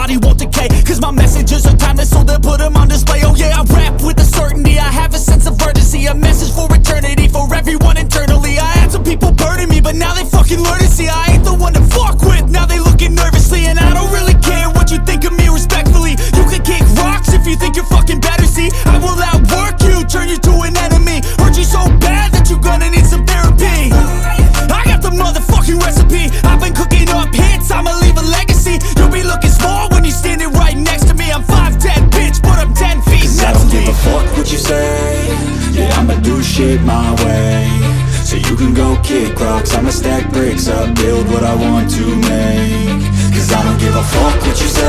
body won't decay, cause my messages are timeless, so they'll put them on display. Oh yeah, I rap with a certainty, I have a sense of urgency, a message for eternity, for everyone internally. I had some people burning me, but now they fucking learn to see I ain't the one to fuck with, now they looking nervously. And I don't really care what you think of me, respectfully. You can kick rocks if you think you're fucking better, see I will outwork you, turn you to an enemy, hurt you so bad that you're gonna need some therapy. I got the motherfucking recipe, I've been cooking up hits, I'ma leave a legacy. You'll be looking small when you're standing right next to me. I'm 5'10", bitch, but I'm 10 feet next to me. I don't give a fuck what you say, yeah, I'ma do shit my way. So you can go kick rocks, I'ma stack bricks up, build what I want to make. Cause I don't give a fuck what you say,